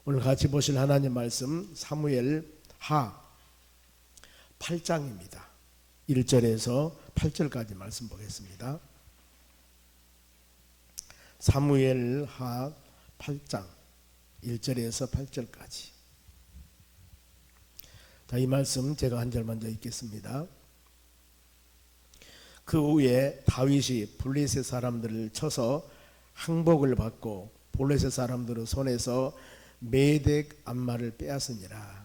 오늘 같이 보실 하나님 말씀 사무엘 하 8장입니다. 1절에서 8절까지 말씀 보겠습니다. 사무엘 하 8장 1절에서 8절까지. 자, 이 말씀 제가 한 절 먼저 읽겠습니다. 그 후에 다윗이 블레셋 사람들을 쳐서 항복을 받고 블레셋 사람들의 손에서 메덱 암마를 빼앗으니라.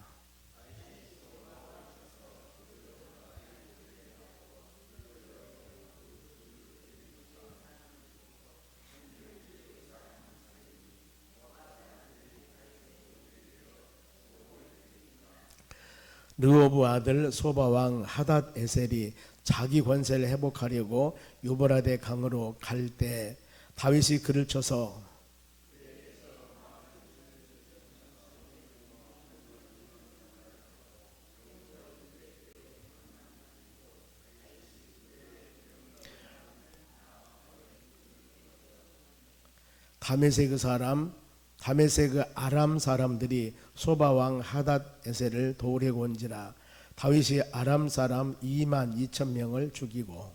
르호브 아들 소바왕 하닷 에셀이 자기 권세를 회복하려고 유브라데 강으로 갈 때 다윗이 그를 쳐서 다메섹 아람 사람들이 소바왕 하닷 에셀을 도우려고 온지라. 다윗이 아람 사람 2만 2천 명을 죽이고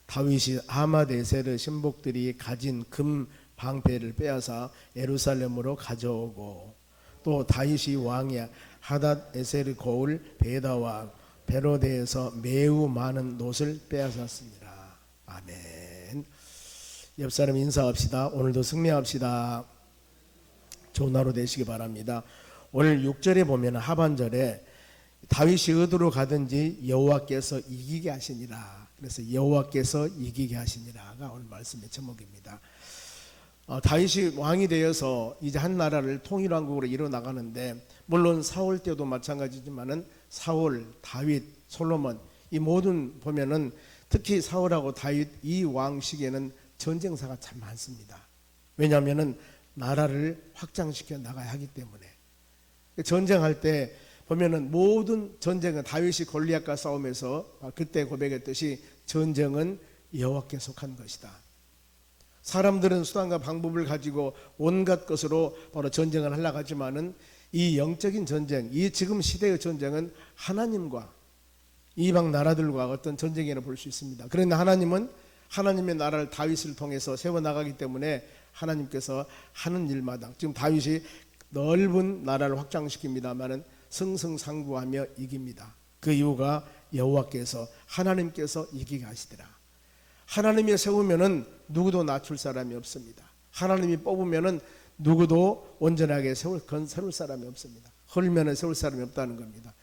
다윗이 하맛 에셀의 신복들이 가진 금 방패를 빼앗아 예루살렘으로 가져오고 또 다윗이 왕이 하닷 에셀의 고을 베다와 베로데에서 매우 많은 놋을 빼앗았습니다. 아멘. 옆 사람 인사합시다. 오늘도 승리합시다. 좋은 하루 되시기 바랍니다. 오늘 6절에 보면 하반절에 다윗이 어디로 가든지 여호와께서 이기게 하시니라. 그래서 여호와께서 이기게 하시니라가 오늘 말씀의 제목입니다. 다윗이 왕이 되어서 이제 한 나라를 통일왕국으로 이뤄나가는데, 물론 사울 때도 마찬가지지만은 사울, 다윗, 솔로몬 이 모든 보면은 특히 사울하고 다윗 이 왕 시기에는 전쟁사가 참 많습니다. 왜냐하면은 나라를 확장시켜 나가야 하기 때문에. 전쟁할 때 보면은 모든 전쟁은 다윗이 골리앗과 싸우면서 그때 고백했듯이 전쟁은 여호와께 속한 것이다. 사람들은 수단과 방법을 가지고 온갖 것으로 바로 전쟁을 하려고 하지만은 이 영적인 전쟁, 이 지금 시대의 전쟁은 하나님과 이방 나라들과 어떤 전쟁이라고 볼 수 있습니다. 그런데 하나님은 하나님의 나라를 다윗을 통해서 세워나가기 때문에 하나님께서 하는 일마다, 지금 다윗이 넓은 나라를 확장시킵니다마는 승승장구하며 이깁니다. 그 이유가 여호와께서 하나님께서 이기게 하시더라. 하나님이 세우면은 누구도 낮출 사람이 없습니다. 하나님이 뽑으면은 누구도 온전하게 세울 사람이 없습니다. 헐면은 세울 사람이 없다는 겁니다.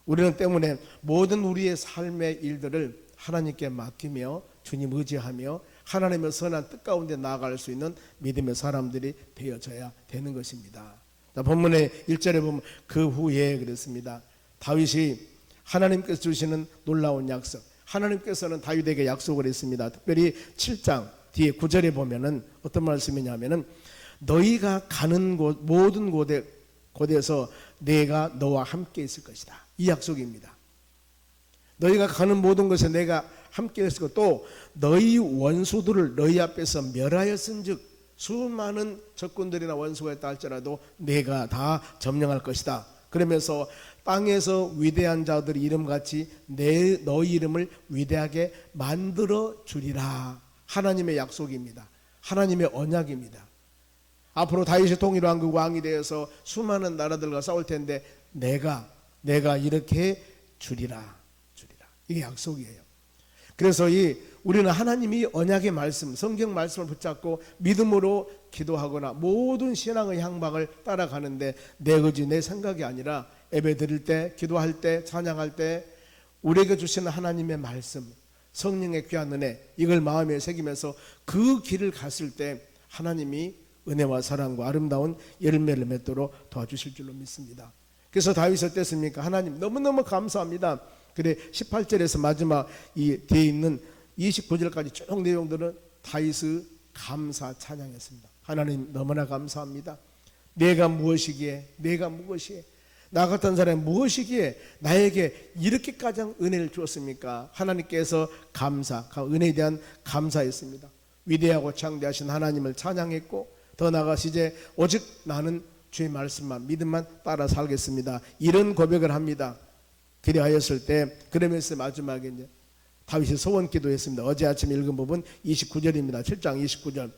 우리는 때문에 모든 우리의 삶의 일들을 하나님께 맡기며 주님 의지하며 하나님의 선한 뜻 가운데 나아갈 수 있는 믿음의 사람들이 되어져야 되는 것입니다. 본문의 1절에 보면 그 후에 그랬습니다. 다윗이 하나님께서 주시는 놀라운 약속, 하나님께서는 다윗에게 약속을 했습니다. 특별히 7장 뒤에 9절에 보면은 어떤 말씀이냐면은 너희가 가는 곳 모든 곳에서 내가 너와 함께 있을 것이다. 이 약속입니다. 너희가 가는 모든 곳에 내가 함께 있을 것, 또 너희 원수들을 너희 앞에서 멸하였은즉 수많은 적군들이나 원수가 있다 할지라도 내가 다 점령할 것이다. 그러면서 땅에서 위대한 자들의 이름같이 너희 이름을 위대하게 만들어 주리라. 하나님의 약속입니다. 하나님의 언약입니다. 앞으로 다윗이 통일왕국 왕이 되어서 수많은 나라들과 싸울 텐데 내가 이렇게 주리라. 이게 약속이에요. 그래서 우리는 하나님이 언약의 말씀, 성경 말씀을 붙잡고 믿음으로 기도하거나 모든 신앙의 향방을 따라가는데 내 의지, 내 생각이 아니라 예배 드릴 때, 기도할 때, 찬양할 때 우리에게 주시는 하나님의 말씀, 성령의 귀한 은혜, 이걸 마음에 새기면서 그 길을 갔을 때 하나님이 은혜와 사랑과 아름다운 열매를 맺도록 도와주실 줄로 믿습니다. 그래서 다윗이 어땠습니까? 하나님 너무너무 감사합니다. 그래 18절에서 마지막 이 뒤에 있는 29절까지 쭉 내용들은 다윗의 감사 찬양했습니다. 하나님 너무나 감사합니다. 내가 무엇이기에, 내가 무엇이에, 나 같은 사람이 무엇이기에 나에게 이렇게까지 은혜를 주었습니까? 하나님께서 은혜에 대한 감사했습니다. 위대하고 창대하신 하나님을 찬양했고, 더 나아가서 이제 오직 나는 주의 말씀만 믿음만 따라 살겠습니다, 이런 고백을 합니다. 그리하였을 때, 그러면서 마지막에 이제 다윗이 소원 기도했습니다. 어제 아침 읽은 부분 29절입니다. 7장 29절.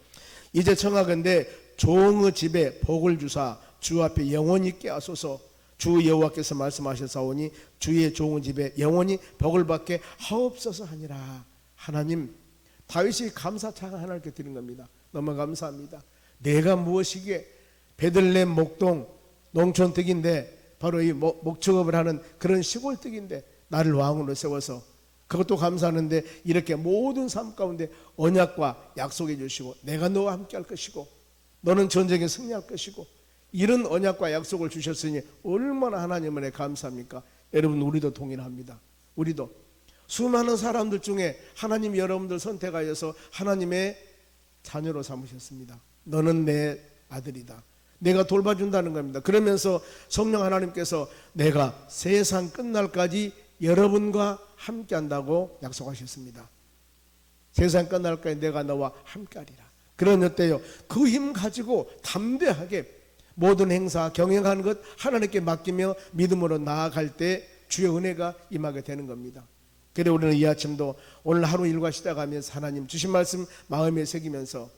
이제 청하건대 종의 집에 복을 주사 주 앞에 영원히 있게 하소서. 주 여호와께서 말씀하셨사오니 주의 종의 집에 영원히 복을 받게 하옵소서 하니라. 하나님, 다윗이 감사 찬양 하나님께 드린 겁니다. 너무 감사합니다. 내가 무엇이기에 베들레헴 목동 농촌특인데, 바로 이 목축업을 하는 그런 시골특인데 나를 왕으로 세워서, 그것도 감사하는데 이렇게 모든 삶 가운데 언약과 약속해 주시고, 내가 너와 함께 할 것이고 너는 전쟁에 승리할 것이고, 이런 언약과 약속을 주셨으니 얼마나 하나님 은혜 감사합니까? 여러분, 우리도 동일합니다. 우리도 수많은 사람들 중에 하나님이 여러분들 선택하여서 하나님의 자녀로 삼으셨습니다. 너는 내 아들이다, 내가 돌봐준다는 겁니다. 그러면서 성령 하나님께서 내가 세상 끝날까지 여러분과 함께 한다고 약속하셨습니다. 세상 끝날까지 내가 너와 함께 하리라. 그런 어때요? 그 힘 가지고 담대하게 모든 행사 경영하는 것 하나님께 맡기며 믿음으로 나아갈 때 주의 은혜가 임하게 되는 겁니다. 그래 우리는 이 아침도 오늘 하루 일과 시작하면서 하나님 주신 말씀 마음에 새기면서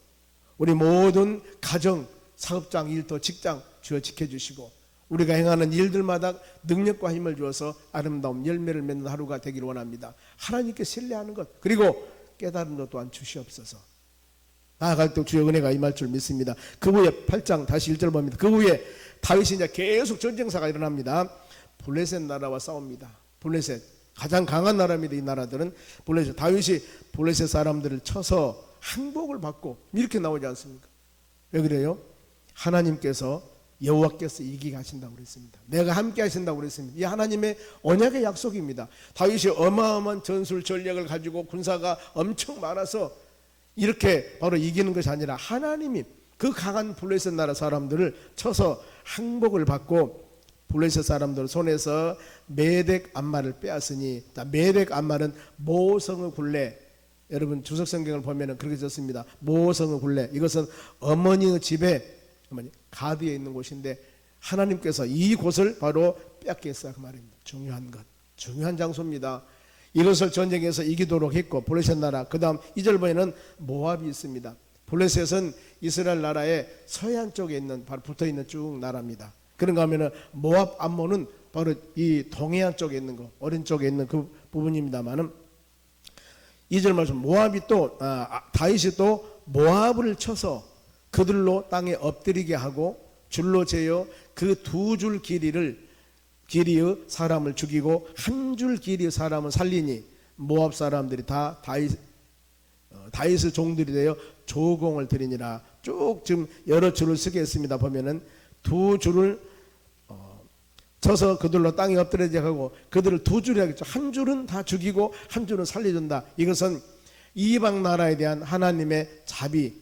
우리 모든 가정, 사업장, 일터, 직장 주여 지켜주시고, 우리가 행하는 일들마다 능력과 힘을 주어서 아름다운 열매를 맺는 하루가 되기를 원합니다. 하나님께 신뢰하는 것, 그리고 깨달음도 또한 주시옵소서. 나아갈 때 주의 은혜가 임할 줄 믿습니다. 그 후에 8장 다시 1절 봅니다. 그 후에 다윗이 이제 계속 전쟁사가 일어납니다. 블레셋 나라와 싸웁니다. 블레셋 가장 강한 나라입니다. 이 나라들은 블레셋. 다윗이 블레셋 사람들을 쳐서 항복을 받고 이렇게 나오지 않습니까? 왜 그래요? 하나님께서 여호와께서 이기게 하신다고 그랬습니다. 내가 함께 하신다고 그랬습니다. 이 하나님의 언약의 약속입니다. 다윗이 어마어마한 전술 전략을 가지고 군사가 엄청 많아서 이렇게 바로 이기는 것이 아니라 하나님이 그 강한 블레셋 나라 사람들을 쳐서 항복을 받고 블레셋 사람들 손에서 메덱 암말을 빼앗으니, 메덱 암말은 모성의 굴레, 여러분 주석 성경을 보면 그렇게 썼습니다. 모성의 굴레, 이것은 어머니의 집에 가드에 있는 곳인데 하나님께서 이 곳을 바로 뺏겠어 그 말입니다. 중요한 것, 중요한 장소입니다. 이것을 전쟁에서 이기도록 했고, 블레셋 나라, 그 다음 2절 보면은 모압이 있습니다. 블레셋은 이스라엘 나라의 서해안 쪽에 있는, 바로 붙어있는 쭉 나라입니다. 그런가 하면은 모압 암몬은 바로 이 동해안 쪽에 있는 거, 오른쪽에 있는 그 부분입니다만은 2절 말씀, 모압이 또 다윗이 또 모압을 쳐서 그들로 땅에 엎드리게 하고 줄로 재어 그 두 줄 길이의 사람을 죽이고 한 줄 길이의 사람을 살리니 모압 사람들이 다 다윗의 종들이 되어 조공을 드리니라. 쭉 지금 여러 줄을 쓰게 했습니다. 보면은 두 줄을 쳐서 그들로 땅에 엎드리게 하고, 그들을 두 줄이 하겠죠. 한 줄은 다 죽이고 한 줄은 살려준다. 이것은 이방 나라에 대한 하나님의 자비,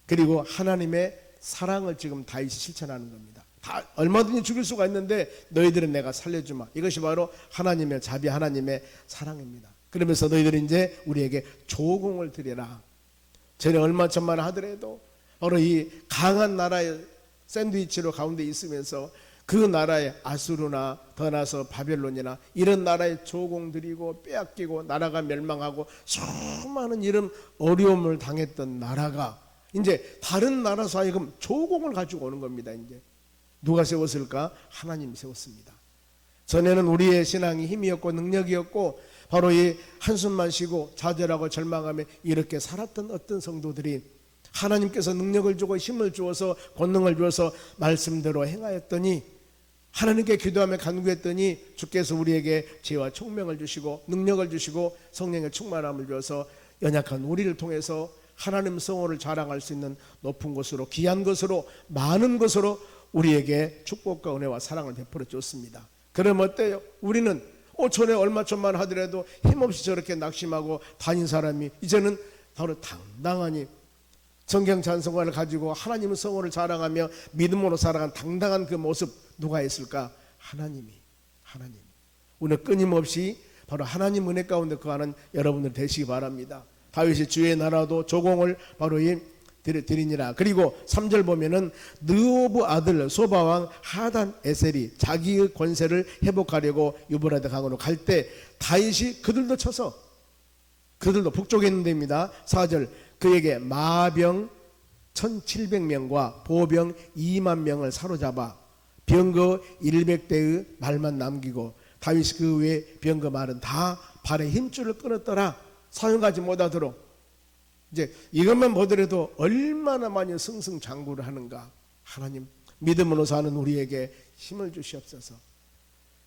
그리고 하나님의 사랑을 지금 다윗이 실천하는 겁니다. 다 얼마든지 죽일 수가 있는데 너희들은 내가 살려주마. 이것이 바로 하나님의 자비, 하나님의 사랑입니다. 그러면서 너희들은 이제 우리에게 조공을 드려라. 전에 얼마 전만 하더라도 바로 이 강한 나라의 샌드위치로 가운데 있으면서 그 나라의 아수르나 더 나아서 바벨론이나 이런 나라에 조공 드리고 빼앗기고 나라가 멸망하고 수많은 이런 어려움을 당했던 나라가 이제 다른 나라 사이금 조공을 가지고 오는 겁니다. 이제 누가 세웠을까? 하나님이 세웠습니다. 전에는 우리의 신앙이 힘이었고 능력이었고 바로 이 한숨만 쉬고 좌절하고 절망하며 이렇게 살았던 어떤 성도들이 하나님께서 능력을 주고 힘을 주어서 권능을 주어서 말씀대로 행하였더니, 하나님께 기도하며 간구했더니 주께서 우리에게 지혜와 총명을 주시고 능력을 주시고 성령의 충만함을 주어서 연약한 우리를 통해서 하나님 성호를 자랑할 수 있는 높은 곳으로, 귀한 것으로, 많은 것으로 우리에게 축복과 은혜와 사랑을 베풀어 줬습니다. 그럼 어때요? 우리는 전에 얼마 전만 하더라도 힘없이 저렇게 낙심하고 다닌 사람이 이제는 바로 당당하니 성경 찬송가를 가지고 하나님의 성호를 자랑하며 믿음으로 살아간 당당한 그 모습 누가 있을까? 하나님이 우리는 끊임없이 바로 하나님 은혜 가운데 거하는 여러분들 되시기 바랍니다. 다윗이 주의 나라도 조공을 바로 드리니라. 그리고 3절 보면은 느오브 아들 소바왕 하단 에셀이 자기의 권세를 회복하려고 유브라데 강으로 갈 때 다윗이 그들도 쳐서 그들도 북쪽에 있는 데입니다. 4절 그에게 마병 1700명과 보병 2만 명을 사로잡아 병거 100대의 말만 남기고 다윗이 그 외에 병거 말은 다 발에 힘줄을 끊었더라. 사용하지 못하도록. 이제 이것만 보더라도 얼마나 많이 승승장구를 하는가. 하나님 믿음으로 사는 우리에게 힘을 주시옵소서.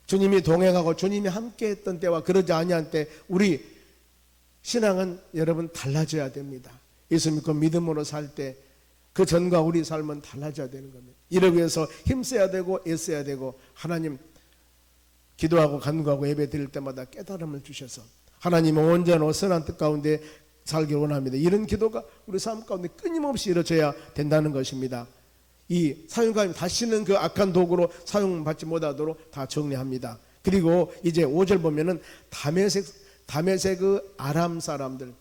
주님이 동행하고 주님이 함께했던 때와 그러지 아니한 때 우리 신앙은 여러분 달라져야 됩니다. 예수 믿고 믿음으로 살 때 그 전과 우리 삶은 달라져야 되는 겁니다. 이러기 위해서 힘써야 되고 애써야 되고 하나님 기도하고 간구하고 예배 드릴 때마다 깨달음을 주셔서 하나님은 온전한 선한 뜻 가운데 살기를 원합니다. 이런 기도가 우리 삶 가운데 끊임없이 이루어져야 된다는 것입니다. 이 사용감이 다시는 그 악한 도구로 사용받지 못하도록 다 정리합니다. 그리고 이제 5절 보면은 다메섹의 아람 사람들,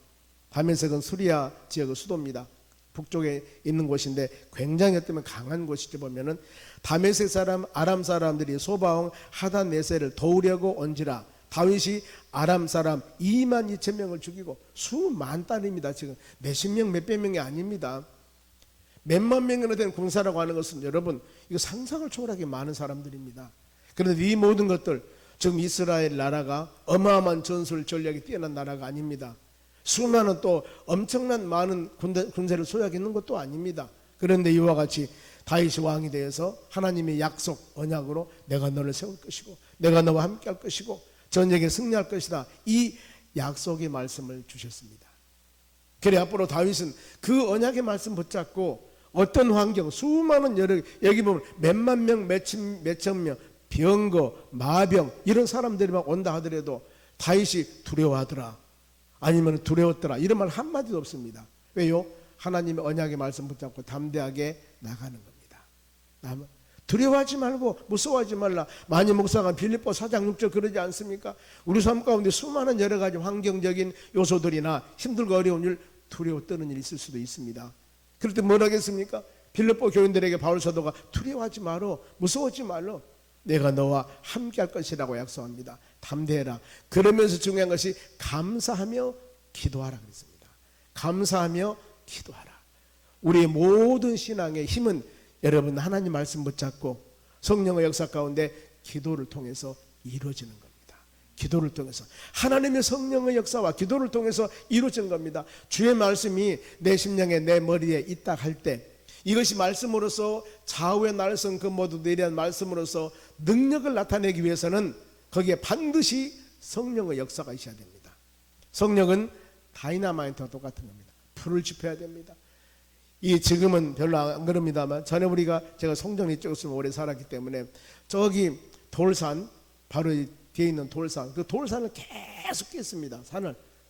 다메섹은 수리아 지역의 수도입니다. 북쪽에 있는 곳인데 굉장히 어쩌면 강한 곳이지. 보면은 다메섹 사람 아람 사람들이 소바왕 하단네셀을 도우려고 온지라 다윗이 아람 사람 2만 2천 명을 죽이고 수만 단입니다. 지금 몇십 명 몇백 명이 아닙니다. 몇만 명이나 되는 군사라고 하는 것은 여러분 이거 상상을 초월하게 많은 사람들입니다. 그런데 이 모든 것들 지금 이스라엘 나라가 어마어마한 전술 전략이 뛰어난 나라가 아닙니다. 수많은 또 엄청난 많은 군대를 소유하고 것도 아닙니다. 그런데 이와 같이 다윗이 왕이 되어서 하나님의 약속 언약으로 내가 너를 세울 것이고 내가 너와 함께 할 것이고 전쟁에 승리할 것이다. 이 약속의 말씀을 주셨습니다. 그래 앞으로 다윗은 그 언약의 말씀 붙잡고 어떤 환경 수많은 여기 보면 몇만 명 몇천 명 병거 마병 이런 사람들이 막 온다 하더라도 다윗이 두려워하더라 아니면 두려웠더라 이런 말 한마디도 없습니다. 왜요? 하나님의 언약의 말씀 붙잡고 담대하게 나가는 겁니다. 두려워하지 말고 무서워하지 말라. 마녀 목사가 빌립보 4장 6절 그러지 않습니까? 우리 삶 가운데 수많은 여러 가지 환경적인 요소들이나 힘들고 어려운 일 두려워 떠는 일이 있을 수도 있습니다. 그럴 때 뭘 하겠습니까? 빌립보 교인들에게 바울 사도가 두려워하지 말어 무서워하지 말어 내가 너와 함께 할 것이라고 약속합니다. 담대해라. 그러면서 중요한 것이 감사하며 기도하라 그랬습니다. 감사하며 기도하라. 우리의 모든 신앙의 힘은 여러분 하나님 말씀 붙잡고 성령의 역사 가운데 기도를 통해서 이루어지는 겁니다. 기도를 통해서 하나님의 성령의 역사와 기도를 통해서 이루어진 겁니다. 주의 말씀이 내 심령에 내 머리에 있다 할 때 이것이 말씀으로서 좌우의 날선 그 모두 내리한 말씀으로서 능력을 나타내기 위해서는 거기에 반드시 성령의 역사가 있어야 됩니다. 성령은 다이나마이트와 똑같은 겁니다. 불을 지펴야 됩니다. 이 지금은 별로 안 그럽니다만 전에 제가 송정 이쪽에서 오래 살았기 때문에 저기 돌산 바로 뒤에 있는 돌산 그 돌산을 계속 깼습니다.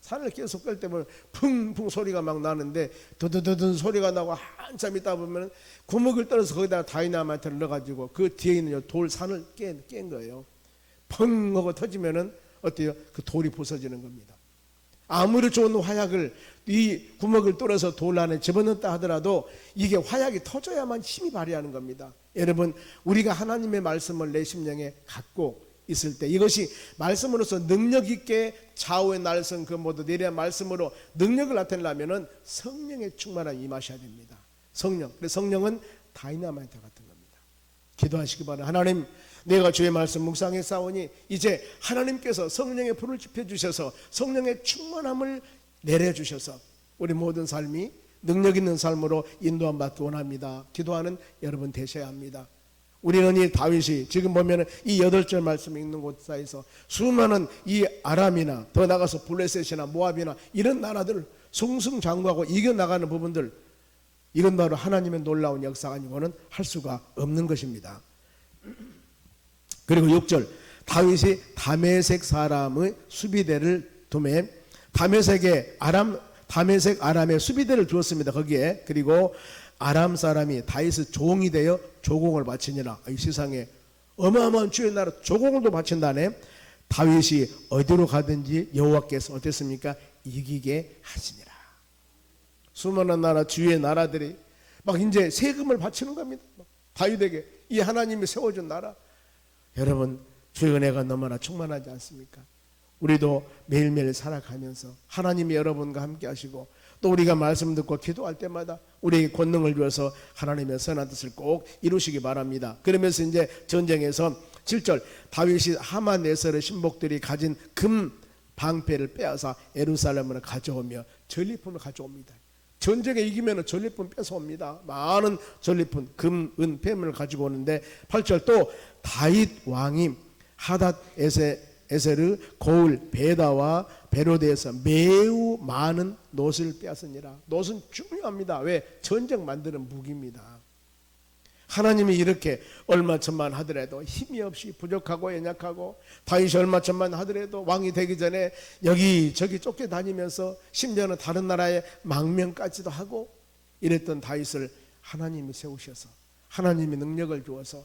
산을 계속 깰 때면 풍풍 소리가 막 나는데 두두두두 소리가 나고 한참 있다 보면 구멍을 뚫어서 거기다가 다이나마이트를 넣어가지고 그 뒤에 있는 돌산을 깬 거예요. 펑 하고 터지면은 어때요? 그 돌이 부서지는 겁니다. 아무리 좋은 화약을 이 구멍을 뚫어서 돌 안에 집어넣었다 하더라도 이게 화약이 터져야만 힘이 발휘하는 겁니다. 여러분 우리가 하나님의 말씀을 내 심령에 갖고 있을 때 이것이 말씀으로서 능력 있게 좌우의 날선 그 모두 내리한 말씀으로 능력을 나타내려면 성령의 충만함이 임하셔야 됩니다. 성령. 그래서 성령은 다이나마이트 같은 겁니다. 기도하시기 바랍니다. 하나님 내가 주의 말씀 묵상해 싸우니 이제 하나님께서 성령의 불을 지펴주셔서 성령의 충만함을 내려주셔서 우리 모든 삶이 능력 있는 삶으로 인도함 받기 원합니다. 기도하는 여러분 되셔야 합니다. 우리는 이 다윗이 지금 보면 이 8절 말씀 읽는 곳 사이에서 수많은 이 아람이나 더 나가서 블레셋이나 모압이나 이런 나라들을 승승장구하고 이겨나가는 부분들 이건 바로 하나님의 놀라운 역사가 아니고는 할 수가 없는 것입니다. 그리고 6절 다윗이 다메섹 사람의 수비대를 두매 다메섹 아람의 수비대를 두었습니다. 거기에 그리고 아람 사람이 다윗의 종이 되어 조공을 바치니라. 이 세상에 어마어마한 주의 나라 조공도 바친다네. 다윗이 어디로 가든지 여호와께서 어땠습니까? 이기게 하시니라. 수많은 나라 주의 나라들이 막 이제 세금을 바치는 겁니다. 다윗에게 이 하나님이 세워준 나라. 여러분, 주의 은혜가 너무나 충만하지 않습니까? 우리도 매일매일 살아가면서 하나님이 여러분과 함께 하시고 또 우리가 말씀 듣고 기도할 때마다 우리에게 권능을 주어서 하나님의 선한 뜻을 꼭 이루시기 바랍니다. 그러면서 이제 전쟁에서 7절, 다윗이 하만 에셀의 신복들이 가진 금 방패를 빼앗아 예루살렘으로 가져오며 전리품을 가져옵니다. 전쟁에 이기면 전리품 뺏어옵니다. 많은 전리품, 금, 은, 폐물을 가지고 오는데 8절, 또 다윗 왕이 하닷 에셀의 고을 베다와 베로데에서 매우 많은 놋을 빼앗으니라. 놋은 중요합니다. 왜? 전쟁 만드는 무기입니다. 하나님이 이렇게 얼마천만 하더라도 힘이 없이 부족하고 연약하고, 다윗이 얼마천만 하더라도 왕이 되기 전에 여기저기 쫓겨다니면서 심지어는 다른 나라의 망명까지도 하고 이랬던 다윗을 하나님이 세우셔서 하나님이 능력을 주어서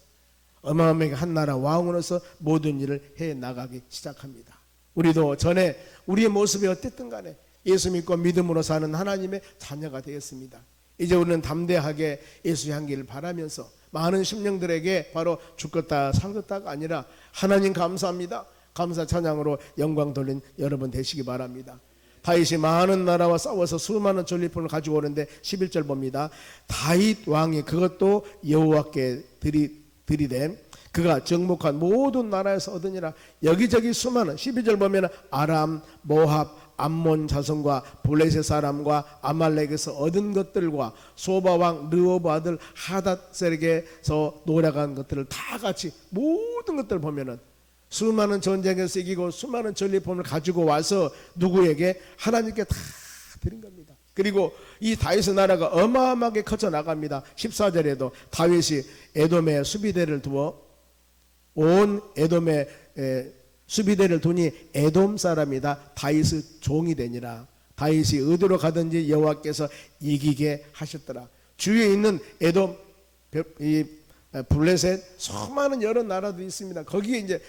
어마어마하게 한 나라 왕으로서 모든 일을 해나가기 시작합니다. 우리도 전에 우리의 모습이 어땠든 간에 예수 믿고 믿음으로 사는 하나님의 자녀가 되었습니다. 이제 우리는 담대하게 예수 향기를 바라면서 많은 심령들에게 바로 죽겠다 살겠다가 아니라 하나님 감사합니다, 감사 찬양으로 영광 돌린 여러분 되시기 바랍니다. 다윗이 많은 나라와 싸워서 수많은 전리품을 가지고 오는데 11절 봅니다. 다윗 왕이 그것도 여호와께 들이대 그가 정복한 모든 나라에서 얻으니라. 여기저기 수많은, 12절 보면 아람, 모압, 암몬 자손과 블레셋 사람과 아말렉에서 얻은 것들과 소바왕 르호보 아들 하닷셀에게서 노력한 것들을 다 같이 모든 것들을 보면은 수많은 전쟁에서 이기고 수많은 전리품을 가지고 와서 누구에게? 하나님께 다 드린 겁니다. 그리고 이 다윗의 나라가 어마어마하게 커져 나갑니다. 14절에도 다윗이 에돔에 수비대를 두어 온 에돔에 수비대를 두니 에돔 사람이다 다윗의 종이 되니라. 다윗이 어디로 가든지 여호와께서 이기게 하셨더라. 주위에 있는 에돔, 이 블레셋, 수많은 여러 나라들이 있습니다. 거기에 이제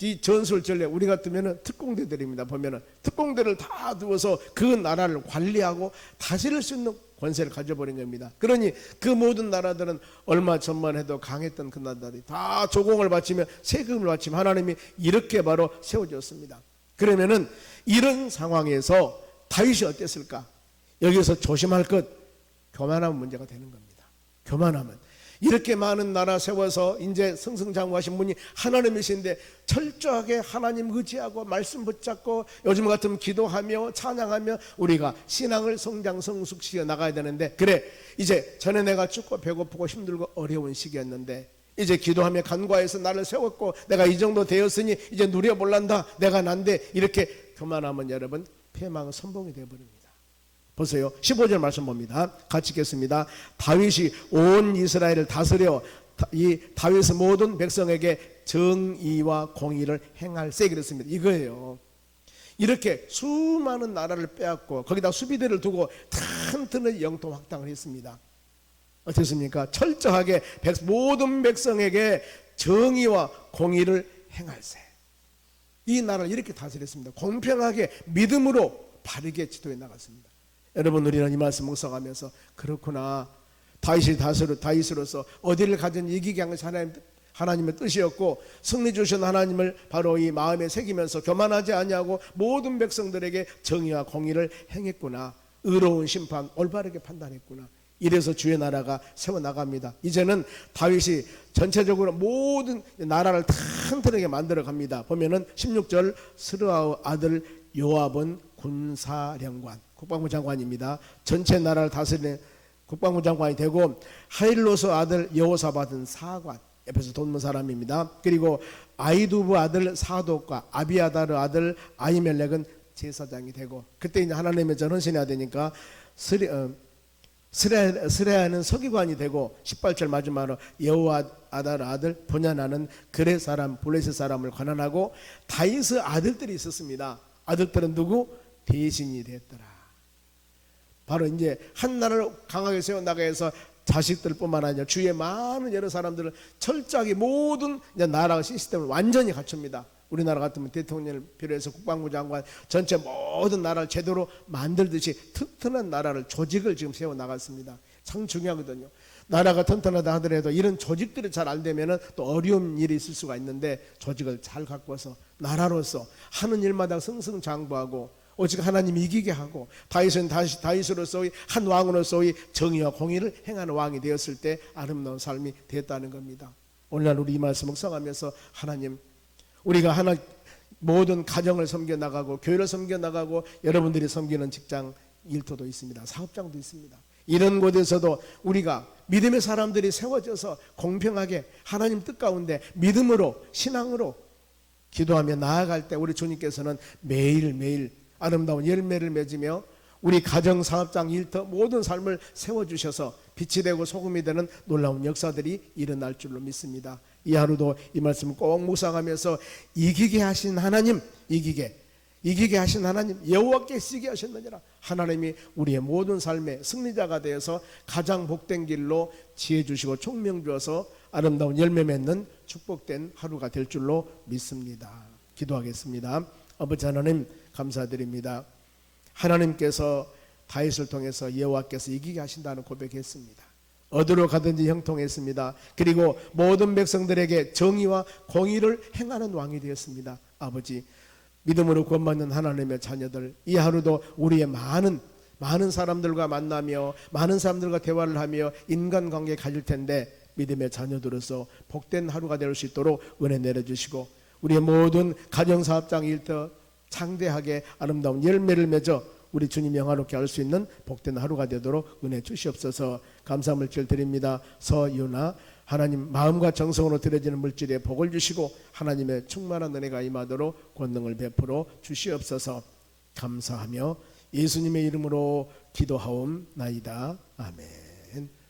이 전술 전략, 우리 같으면은 특공대들입니다. 보면은 특공대를 다 두어서 그 나라를 관리하고 다스릴 수 있는 권세를 가져버린 겁니다. 그러니 그 모든 나라들은 얼마 전만 해도 강했던 그 나라들이 다 조공을 바치며 세금을 바치며 하나님이 이렇게 바로 세워졌습니다. 그러면은 이런 상황에서 다윗이 어땠을까? 여기서 조심할 것, 교만하면 문제가 되는 겁니다. 교만하면 이렇게 많은 나라 세워서 이제 승승장구하신 분이 하나님이신데 철저하게 하나님 의지하고 말씀 붙잡고 요즘 같으면 기도하며 찬양하며 우리가 신앙을 성장 성숙시켜 나가야 되는데, 그래 이제 전에 내가 죽고 배고프고 힘들고 어려운 시기였는데 이제 기도하며 간과해서 나를 세웠고 내가 이 정도 되었으니 이제 누려볼란다, 내가 난데, 이렇게 교만하면 여러분 패망 선봉이 되어버립니다. 보세요. 15절 말씀 봅니다. 같이 읽겠습니다. 다윗이 온 이스라엘을 다스려 이 다윗의 모든 백성에게 정의와 공의를 행할세, 그랬습니다. 이거예요. 이렇게 수많은 나라를 빼앗고 거기다 수비대를 두고 튼튼히 영토 확장을 했습니다. 어떻습니까? 철저하게 모든 백성에게 정의와 공의를 행할세. 이 나라를 이렇게 다스렸습니다. 공평하게 믿음으로 바르게 지도해 나갔습니다. 여러분, 우리는 이 말씀 묵상하면서 그렇구나, 다윗으로서 어디를 가든 이기게 한 것이 하나님의 뜻이었고 승리 주신 하나님을 바로 이 마음에 새기면서 교만하지 아니하고 모든 백성들에게 정의와 공의를 행했구나, 의로운 심판, 올바르게 판단했구나. 이래서 주의 나라가 세워나갑니다. 이제는 다윗이 전체적으로 모든 나라를 튼튼하게 만들어 갑니다. 보면은 16절, 스르아의 아들 요압은 군사령관, 국방부 장관입니다. 전체 나라를 다스리는 국방부 장관이 되고, 하일로스 아들 여호사밧은 사관, 옆에서 돕는 사람입니다. 그리고 아이두브 아들 사독과 아비아다르 아들 아히멜렉은 제사장이 되고, 그때 이제 하나님의 전헌신해야 되니까 스레아는 서기관이 되고, 18절 마지막으로 여호아다르 아들 분야나는 그레 사람 블레셋 사람을 관할하고, 다윗의 아들들이 있었습니다. 아들들은 누구? 대신이 됐더라. 바로 이제 한 나라를 강하게 세워나가야 해서 자식들뿐만 아니라 주위의 많은 여러 사람들을 철저하게 모든 이제 나라 시스템을 완전히 갖춥니다. 우리나라 같으면 대통령을 비롯해서 국방부 장관 전체 모든 나라를 제대로 만들듯이 튼튼한 나라를 조직을 지금 세워 나갔습니다. 참 중요하거든요. 나라가 튼튼하다 하더라도 이런 조직들이 잘 안 되면은 또 어려운 일이 있을 수가 있는데 조직을 잘 갖고서 나라로서 하는 일마다 승승장구하고 오직 하나님 이기게 하고 다윗은 다윗으로서의 한 왕으로서의 정의와 공의를 행하는 왕이 되었을 때 아름다운 삶이 됐다는 겁니다. 오늘날 우리 이 말씀 묵상하면서 하나님, 우리가 하나 모든 가정을 섬겨 나가고 교회를 섬겨 나가고 여러분들이 섬기는 직장 일터도 있습니다. 사업장도 있습니다. 이런 곳에서도 우리가 믿음의 사람들이 세워져서 공평하게 하나님 뜻 가운데 믿음으로 신앙으로 기도하며 나아갈 때 우리 주님께서는 매일매일 아름다운 열매를 맺으며 우리 가정, 사업장, 일터 모든 삶을 세워주셔서 빛이 되고 소금이 되는 놀라운 역사들이 일어날 줄로 믿습니다. 이 하루도 이 말씀을 꼭 묵상하면서 이기게 하신 하나님, 이기게 하신 하나님, 여호와께 쓰게 하셨느니라. 하나님이 우리의 모든 삶의 승리자가 되어서 가장 복된 길로 지혜 주시고 총명 주어서 아름다운 열매 맺는 축복된 하루가 될 줄로 믿습니다. 기도하겠습니다. 아버지 하나님 감사드립니다. 하나님께서 다윗을 통해서 여호와께서 이기게 하신다는 고백했습니다. 어디로 가든지 형통했습니다. 그리고 모든 백성들에게 정의와 공의를 행하는 왕이 되었습니다. 아버지, 믿음으로 구원받는 하나님의 자녀들, 이 하루도 우리의 많은 사람들과 만나며 많은 사람들과 대화를 하며 인간관계 가질 텐데 믿음의 자녀들로서 복된 하루가 될 수 있도록 은혜 내려주시고 우리의 모든 가정사업장 일터 창대하게 아름다운 열매를 맺어 우리 주님 영화롭게 할 수 있는 복된 하루가 되도록 은혜 주시옵소서. 감사 물질 드립니다. 서유나, 하나님 마음과 정성으로 드려지는 물질에 복을 주시고 하나님의 충만한 은혜가 임하도록 권능을 베풀어 주시옵소서. 감사하며 예수님의 이름으로 기도하옵나이다. 아멘.